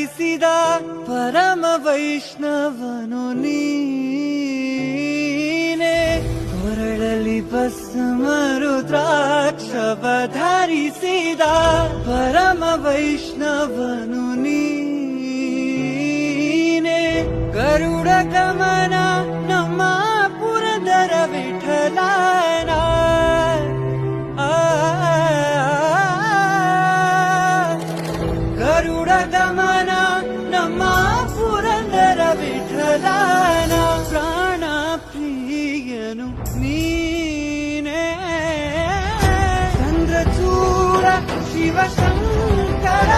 ಧಾರಿಸಿದ ಪರಮ ವೈಷ್ಣವನು ನೀನೆ ಕೊರಳಲ್ಲಿ ಭಸ್ಮ ರುದ್ರಾಕ್ಷವ ಧರಿಸಿದ ಪರಮ ವೈಷ್ಣವನು ನೀನೆ ಗರುಡ ಗಮನ ನಮ್ಮ ಪುರಂದರ ವಿಠಲನ ಗರುಡ ಗಮನ ನಮ್ಮ ಪುರಂದರ ವಿಠಲನ ಪ್ರಾಣ ಪ್ರಿಯನು ನೀನೇ ಚಂದ್ರಚೂಡ ಶಿವಶಂಕರ